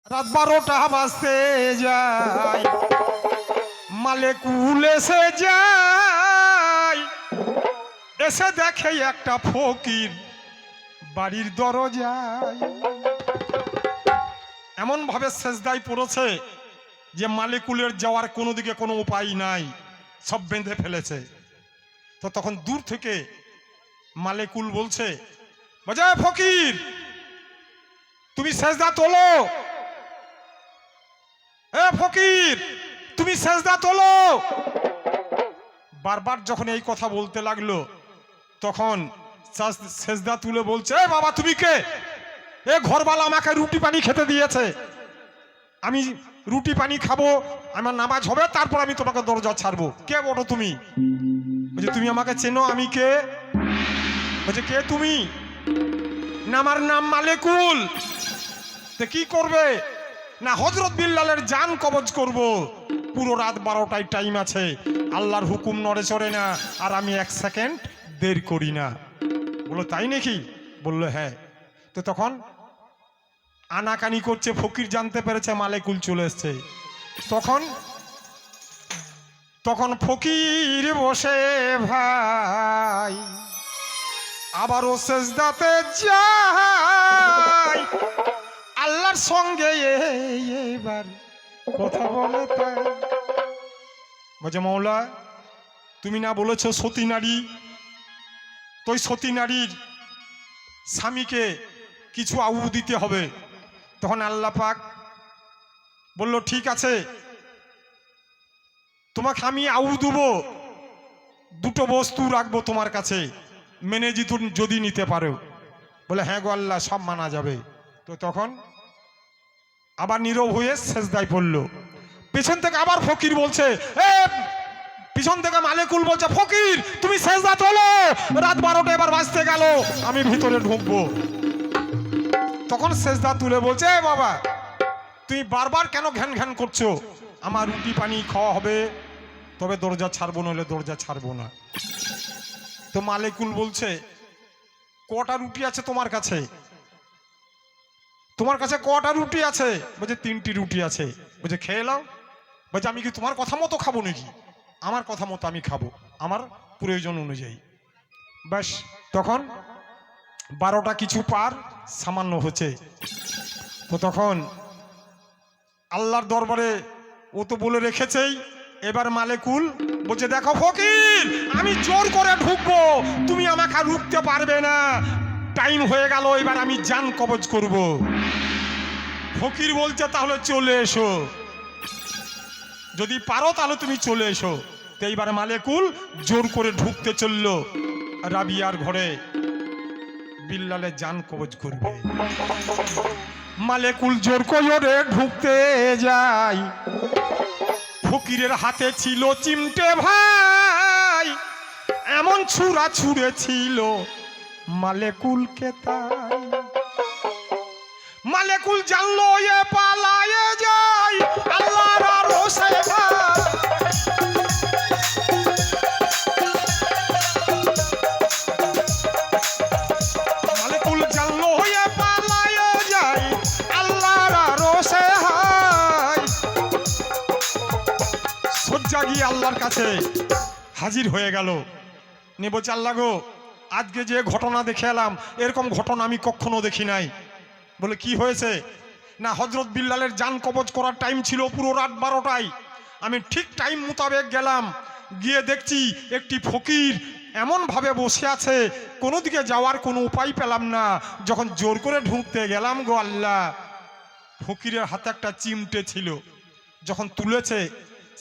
রাত 12টা বাজতে যায়, মালেকুল এসে যায়, এসে দেখে একটা ফকির বাড়ির দরজায় এমন ভাবে সেজদায় পড়েছে যে মালেকুলের যাওয়ার কোনো দিকে কোনো উপায় নাই, সব বেঁধে ফেলেছে। তো তখন দূর থেকে মালেকুল বলছে, বাজায় ফকির তুমি সেজদা তোলো, এ ফকির তুমি সেজদা তোলো। বারবার যখন এই কথা বলতে লাগলো তখন সেজদা তুলে বলছে, এ বাবা তুমি কে? এ ঘরওয়ালা আমাকে রুটি পানি খেতে দিয়েছে, আমি রুটি পানি খাবো, আমার নামাজ হবে, তারপর আমি তোমাকে দরজা ছাড়বো। কে বলো তুমি? বলছে তুমি আমাকে চেনো? আমি কে? বলছে কে তুমি? না আমার নাম মালেকুল। তো কি করবে? না হযরত বিল্লালের জান কবজ করব। পুরো রাত 12টায় টাইম আছে, আল্লাহর হুকুম নড়ে চড়ে না, আর আমি 1 সেকেন্ড দেরি করি না। বললো তাই নাকি? বললো হ্যাঁ। তো তখন আনাকানি করছে, ফকির জানতে পেরেছে মালেকুল চলে এসছে। তখন ফকির বসে ভাই আবারও সেজদাতে যায়, আল্লাহর সঙ্গে এবার কথা বলে। তাই বলছে মওলা তুমি না বলেছ সতী নারী, তো ওই সতী নারীর স্বামীকে কিছু আউ দিতে হবে। তখন আল্লাহ পাক বলল ঠিক আছে, তোমাকে আমি আউ দেবো, 2টো বস্তু রাখবো তোমার কাছে, মেনে যদি নিতে পারো। বলে হ্যাঁ গো আল্লাহ, সব মানা যাবে। তো তখন আবার নীরব হয়ে সেজদায় পড়ল। পেছন থেকে আবার ফকির বলছে, পিছন থেকে মালেকুল বলছে, ফকির তুমি সেজদা তোলো, রাত 12টা এবার বাজতে গেল, আমি ভিতরে ঢুকবো। তখন সেজদা তুলে বলছে, বাবা তুমি বারবার কেন ঘ্যান ঘ্যান করছো? আমার রুটি পানি খাওয়া হবে, তবে দরজা ছাড়বো, নইলে দরজা ছাড়বো না। তো মালেকুল বলছে, কটা রুটি আছে তোমার কাছে? তোমার কাছে কটা রুটি আছে? বলছে 3টি রুটি আছে। বলছে খেয়ে নাও। বলছে আমি কি তোমার কথা মতো খাবো নাকি? আমার কথা মতো আমি খাবো, আমার প্রয়োজন অনুযায়ী। ব্যাস তখন 12টা কিছু পার সামান্য হচ্ছে। তো তখন আল্লাহর দরবারে ও তো বলে রেখেছেই, এবার মালেকুল বলছে, দেখো ফকির আমি জোর করে ঢুকবো, তুমি আমাকে রুখতে পারবে না, টাইম হয়ে গেল, এবার আমি জান কবজ করব। ফকির বলছে তাহলে চলে এসো, যদি পারো তাহলে তুমি চলে এসো। তো এইবার মালেকুল জোর করে ঢুকতে চলল রাবিয়ার ঘরে, বিল্লালের জান কবজ করবে। মালেকুল জোর করে ঢুকতে যায়, ফকিরের হাতে ছিল চিমটে ভাই, এমন ছুরা ছুঁড়েছিল মালেকুলকে। তাই মালেকুল জানলো এ পালায়ে যায়, আল্লাহর আরশে মালেকুল জানলো এ পালায়ে যায়, আল্লাহর আরশে হায়। সজ্জা গিয়ে আল্লাহর কাছে হাজির হয়ে গেল। নিয়ে বলছে, আল্লাহ গো আজকে যে ঘটনা দেখে এলাম, এরকম ঘটনা আমি কখনো দেখি নাই। বলে কি হয়েছে? না হযরত বিল্লালের জান কবজ করার টাইম ছিল পুরো রাত 12টায়, আমি ঠিক টাইম মোতাবেক গেলাম, গিয়ে দেখছি একটি ফকির এমন ভাবে বসে আছে, কোনো দিকে যাওয়ার কোনো উপায় পেলাম না। যখন জোর করে ঢুকতে গেলাম গো আল্লাহ, ফকিরের হাতে একটা চিমটে ছিল, যখন তুলেছে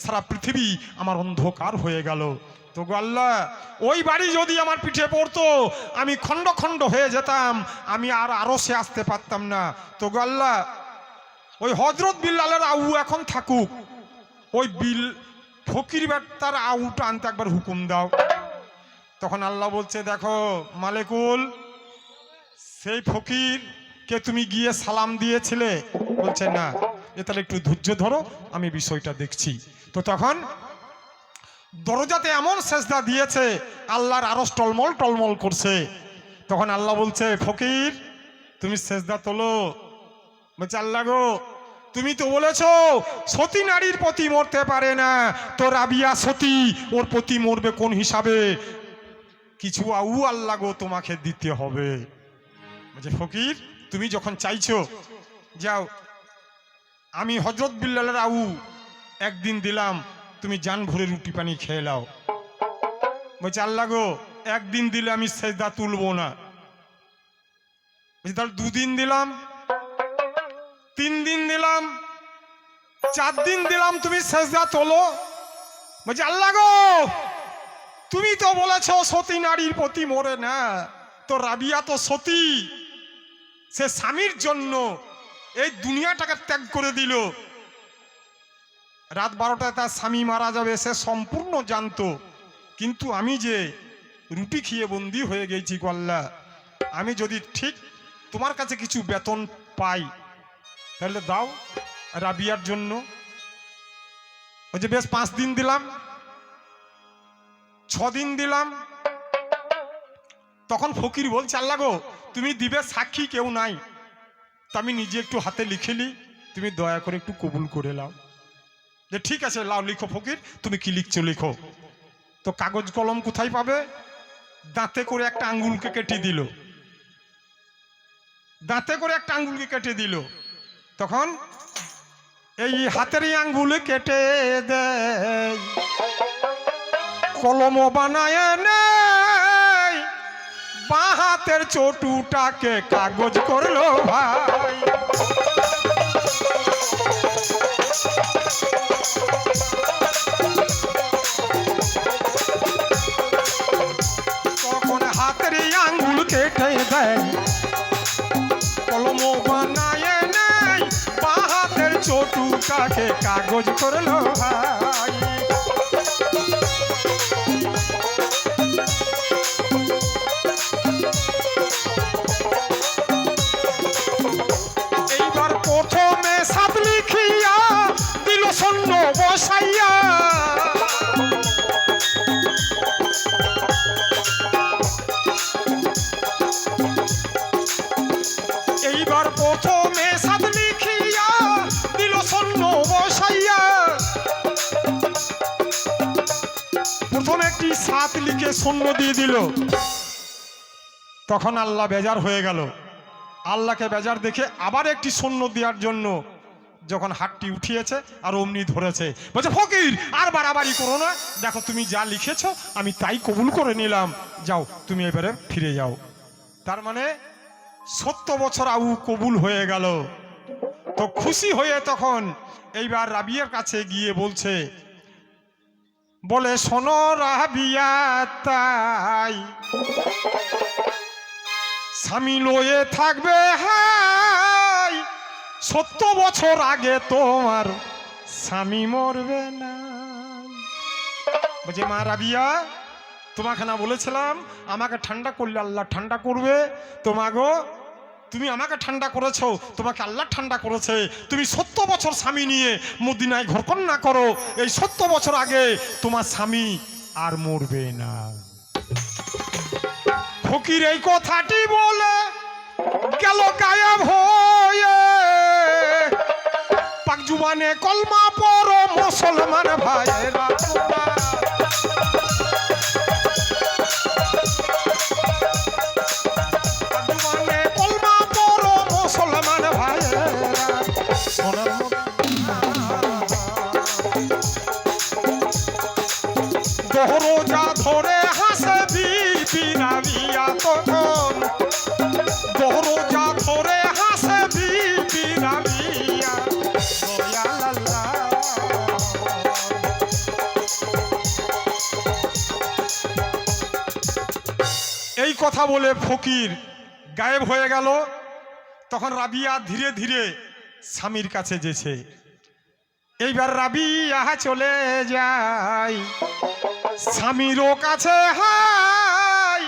সারা পৃথিবী আমার অন্ধকার হয়ে গেল। তো গো আল্লাহ, ওই বাড়ি যদি আমার পিঠে পড়তো আমি খণ্ড খণ্ড হয়ে যেতাম, আমি আর আরশে আসতে পারতাম না। তো গো আল্লাহ, ওই হযরত বিল্লালের আউ এখন থাকুক, ওই ফকির তার আউটা আনতে একবার হুকুম দাও। তখন আল্লাহ বলছে, দেখো মালেকুল, সেই ফকিরকে তুমি গিয়ে সালাম দিয়েছিলে? বলছে না। তাহলে একটু ধৈর্য ধরো, আমি বিষয়টা দেখছি। তো তখন দরজাতে এমন সেজদা দিয়েছে, আল্লাহর আরশ টলমল টলমল করছে। তখন আল্লাহ বলছে, ফকির তুমি সেজদা তোলো। বলছে আল্লাহ গো তুমি তো বলেছো সতী নারীর প্রতি মরতে পারে না, তো রাবিয়া সতী, ওর প্রতি মরবে কোন হিসাবে? কিছু আউ আল্লাহ গো তোমাকে দিতে হবে। বলছে ফকির তুমি যখন চাইছো যাও, আমি হযরত বিল্লালের আউ একদিন দিলাম, তুমি জান ভরে রুটি পানি খেয়ে নাও। বলছে আল্লাহ গো একদিন দিলে আমি সেজদা তুলবো না। বলছে তাহলে 2 দিন দিলাম, 3 দিন দিলাম, 4 দিন দিলাম, তুমি সেজদা তোলো। বলছে আল্লাহ গো তুমি তো বলেছো সতী নারীর প্রতি মরে না, তো রাবিয়া তো সতী, সে স্বামীর জন্য এই দুনিয়াটাকে ত্যাগ করে দিল। রাত 12টায় তার স্বামী মারা যাবে সে সম্পূর্ণ জানতো, কিন্তু আমি যে রুটি খেয়ে বন্দি হয়ে গেছি গো আল্লাহ, আমি যদি ঠিক তোমার কাছে কিছু বেতন পাই তাহলে দাও রাবিয়ার জন্য। ওই যে বেশ 5 দিন দিলাম, 6 দিন দিলাম। তখন ফকির বলছে আল্লাহ গো তুমি দিবে সাক্ষী কেউ নাই, তো আমি নিজে একটু হাতে লিখেলি, তুমি দয়া করে একটু কবুল করে নাও। যে ঠিক আছে লাও লিখো ফকির, তুমি কি লিখছো লিখো। তো কাগজ কলম কোথায় পাবে? দাঁতে করে একটা আঙ্গুলকে কেটে দিল, দাঁতে করে একটা আঙ্গুলকে কেটে দিল। তখন এই হাতের আঙ্গুল কেটে দেয়, কলম বানায় নেই, বাঁ হাতের চটুটাকে কাগজ করলো ভাই। তখন হাতের আঙ্গুল কেটে দেয়, কলম বানায় নেই, বাঁ হাতের চটুটাকে কাগজ করলো ভাই। এইবার প্রথমে 7 লিখিয়া দিল শূন্য বসাইয়া, এইবার প্রথমে 7 লিখিয়া দিল শূন্য বসাইয়া। প্রথমে একটি 7 লিখে শূন্য দিয়ে দিল। তখন আল্লাহ বেজার হয়ে গেল, আল্লাহকে বেজার দেখে আবার একটি শূন্য দেওয়ার জন্য যখন হাতটি উঠিয়েছে আর অমনি ধরেছে। বলছে ফকির আর বাড়াবাড়ি করো না, দেখো তুমি যা লিখেছো আমি তাই কবুল করে নিলাম, যাও তুমি এবারে ফিরে যাও। তার মানে 70 বছর আউ কবুল হয়ে গেল। তো খুশি হয়ে তখন এইবার রাবিয়ার কাছে গিয়ে বলছে, বলে শোনো রাবিয়া তাই স্বামী লয়ে থাকবে হাই, 70 বছর আগে তোমার স্বামী মরবে না। বলছে মা রাবিয়া তোমাকে না বলেছিলাম আমাকে ঠান্ডা করলে আল্লাহ ঠান্ডা করবে? তোমাগো তুমি আমাকে ঠান্ডা করেছো, তোমাকে আল্লাহ ঠান্ডা করেছে। তুমি 70 বছর স্বামী নিয়ে মদিনায় ঘরকন্যা করো, এই 70 বছর আগে তোমার স্বামী আর মরবে না। ফকির এই কথাটি বলে গেল গায়েব হয়ে, পাক জুবানে কলমা পড়ো মুসলমান ভাইয়েরা, জুবানে কলমা পড়ো মুসলমান ভাইয়েরা, সোনার দহরোজা ধরে হাসে বিবি রাবিয়া, তখন দহরোজা ধরে হাসে বিবি রাবিয়া, দয়াল আল্লাহ। এই কথা বলে ফকির গায়েব হয়ে গেল। তখন রাবিয়া ধীরে ধীরে স্বামীর কাছে যেছে। এইবার রাবিয়া চলে যায় স্বামীরও কাছে, হাই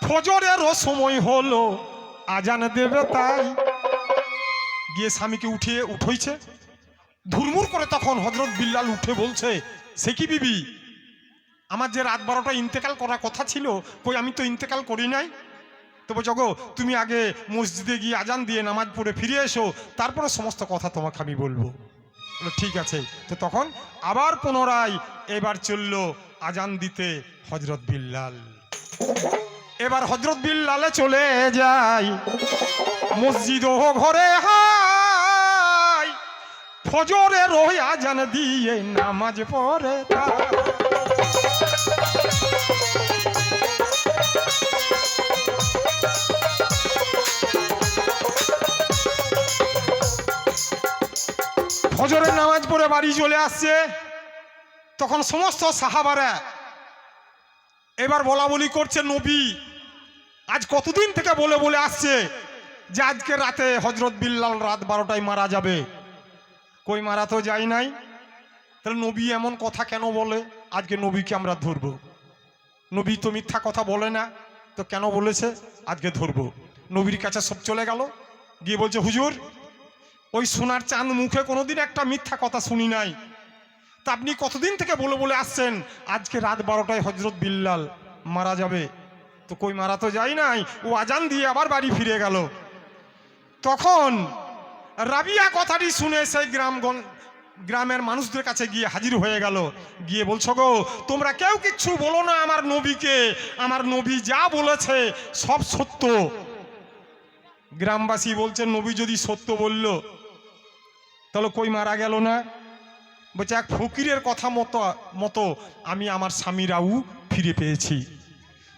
ফজরেরও সময় হলো আজান দেবে তাই। গিয়ে স্বামীকে উঠইছে ধুরমুর করে। তখন হযরত বিল্লাল উঠে বলছে, সে কি বিবি, আমার যে রাত 12টায় ইন্তেকাল করার কথা ছিল, কই আমি তো ইন্তেকাল করি নাই। তো তো বলছো গো তুমি আগে মসজিদে গিয়ে আজান দিয়ে নামাজ পড়ে ফিরে এসো, তারপরে সমস্ত কথা তোমাকে আমি বলবো। বলো ঠিক আছে। তো তখন আবার পুনরায় এবার চলল আজান দিতে হযরত বিল্লাল। এবার হযরত বিল্লালে চলে যায় মসজিদ ও ঘরে, হাই ফজরের ওই আজান দিয়ে নামাজ পড়ে ফজরের নামাজ পড়ে বাড়ি চলে আসছে। তখন সমস্ত সাহাবারা এবার বলা বলি করছে, নবী আজ কতদিন থেকে বলে বলে আসছে যে আজকে রাতে হযরত বিল্লাল রাত 12টায় মারা যাবে, কই মারা তো যায় নাই, তাহলে নবী এমন কথা কেন বলে? আজকে নবীকে আমরা ধরবো, নবী তো মিথ্যা কথা বলে না, তো কেন বলেছে আজকে ধরবো। নবীর কাছে সব চলে গেল, গিয়ে বলছে হুজুর ওই সোনার চাঁদ মুখে কোনোদিন একটা মিথ্যা কথা শুনি নাই, তা আপনি কতদিন থেকে বলে বলে আসছেন আজকে রাত 12টায় হযরত বিল্লাল মারা যাবে, তো কই মারা তো যায় নাই, ও আজান দিয়ে আবার বাড়ি ফিরে গেল। তখন রাবিয়া কথাটি শুনে সেই গ্রামের মানুষদের কাছে গিয়ে হাজির হয়ে গেল, গিয়ে বলছো গো তোমরা কেউ কিচ্ছু বলো না আমার নবীকে, আমার নবী যা বলেছে সব সত্য। গ্রামবাসী বলছে নবী যদি সত্য বলল তাহলে কই মারা গেল না? বলছে এক ফকিরের কথা মতো আমি আমার স্বামীরাও ফিরে পেয়েছি।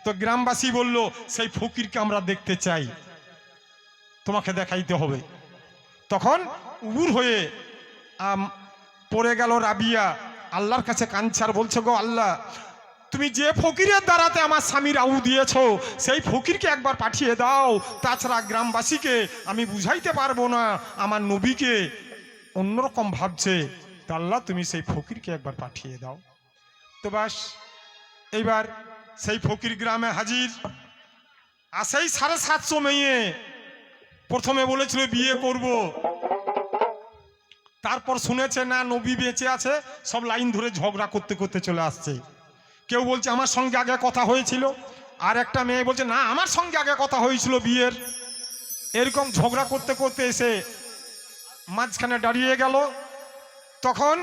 তো গ্রামবাসী বলল সেই ফকিরকে আমরা দেখতে চাই, তোমাকে দেখাইতে হবে। তখন উগুর হয়ে পড়ে গেল রাবিয়া, আল্লাহর কাছে কাঞ্চার বলছে গো আল্লাহ তুমি যে ফকিরের দ্বারাতে আমার স্বামীর আউ দিয়েছ সেই ফকিরকে একবার পাঠিয়ে দাও, তাছাড়া গ্রামবাসীকে আমি বুঝাইতে পারবো না আমার নবীকে অন্যরকম ভাবছে, তা আল্লাহ তুমি সেই ফকিরকে একবার পাঠিয়ে দাও। তো বাস এইবার সেই ফকির গ্রামে হাজির। আর সেই 750 মেয়ে প্রথমে বলেছিল বিয়ে করব, তারপর শুনেছে না নবী বেঁচে আছে, সব লাইন ধরে ঝগড়া করতে করতে চলে আসছে। কেউ বলছে আমার সঙ্গে আগে কথা হয়েছিল, আর একটা মেয়ে বলছে না আমার সঙ্গে আগে কথা হয়েছিল বিয়ের। এরকম ঝগড়া করতে করতে এসে মাঝখানে দাঁড়িয়ে গেল। তখন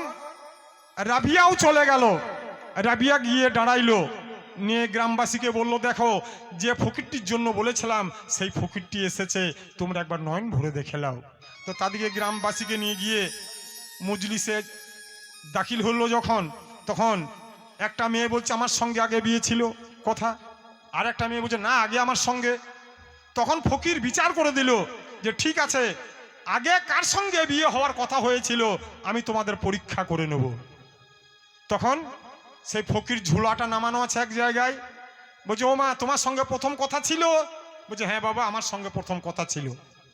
রাবিয়াও চলে গেল, রাবিয়া গিয়ে দাঁড়াইলো, নিয়ে গ্রামবাসীকে বলল দেখো যে ফকিরটির জন্য বলেছিলাম সেই ফকিরটি এসেছে, তোমরা একবার নয়ন ভরে দেখে নাও। তো তাদেরকে গ্রামবাসীকে নিয়ে গিয়ে মজলিসে দাখিল হলো যখন, তখন একটা মেয়ে বলছে আমার সঙ্গে আগে বিয়ে ছিল কথা, আর একটা মেয়ে বলছে না আগে আমার সঙ্গে। তখন ফকির বিচার করে দিল যে ঠিক আছে আগে কার সঙ্গে বিয়ে হওয়ার কথা হয়েছিল আমি তোমাদের পরীক্ষা করে নেব। তখন সেই ফকির ঝুলাটা নামানো আছে এক জায়গায়, বলছে ও মা তোমার সঙ্গে প্রথম কথা ছিল? বলছে হ্যাঁ বাবা আমার সঙ্গে প্রথম কথা ছিল।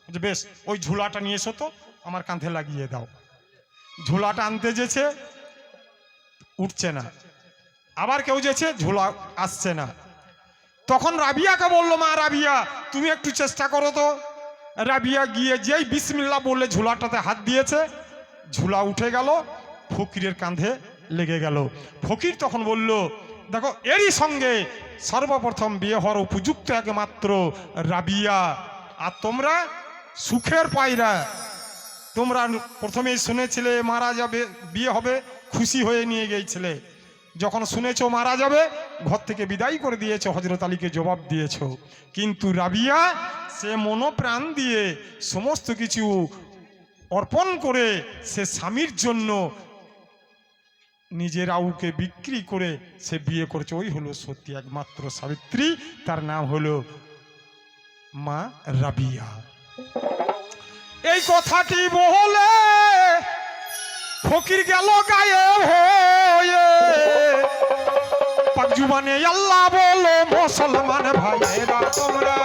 বলছে বেশ ওই ঝুলাটা নিয়ে এসো তো আমার কাঁধে লাগিয়ে দাও। ঝুলাটা আনতে যেছে উঠছে না, আবার কেউ যেছে ঝুলা আসছে না। তখন রাবিয়াকে বললো মা রাবিয়া তুমি একটু চেষ্টা করো তো। রাবিয়া গিয়ে যেই বিসমিল্লাহ বললে ঝুলাটাতে হাত দিয়েছে, ঝুলা উঠে গেল, ফকিরের কাঁধে লেগে গেল। ফকির তখন বলল দেখো এরই সঙ্গে সর্বপ্রথম বিয়ে হওয়ার উপযুক্ত একমাত্র রাবিয়া, আর তোমরা সুখের পায়রা, তোমরা প্রথমেই শুনেছিলে মারা যাবে বিয়ে হবে, খুশি হয়ে নিয়ে গিয়েছিলে, যখন শুনেছো মারা যাবে ঘর থেকে বিদায় করে দিয়েছো, হযরত আলীকে জবাব দিয়েছো। কিন্তু রাবিয়া সে মনোপ্রাণ দিয়ে সমস্ত কিছু অর্পণ করে সে স্বামীর জন্য নিজের আউকে বিক্রি করে সে বিয়ে করেছে, ওই হলো সত্যি একমাত্র সাবিত্রী, তার নাম হলো মা রাবিয়া। এই কথাটি বলে ফকির গেল গায়ে হয়ে, পাক জুবানে আল্লাহ বলো মুসলমান ভাইয়েরা তোমরা,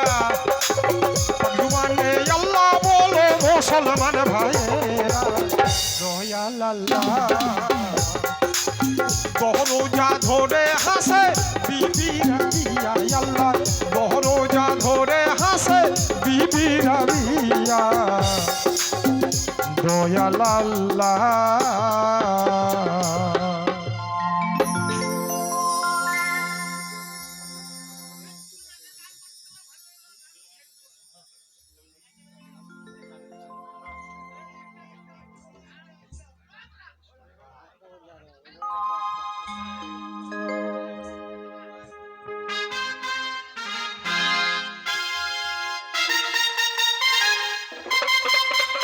পাক জুবানে আল্লাহ বলো মুসলমান ভাইয়েরা, দয়াল আল্লাহ দরজা ধরে হাসে বিবি রাবিয়া, আল্লাহ দরজা ধরে হাসে বিবি রাবিয়া, দয়াল আল্লাহ।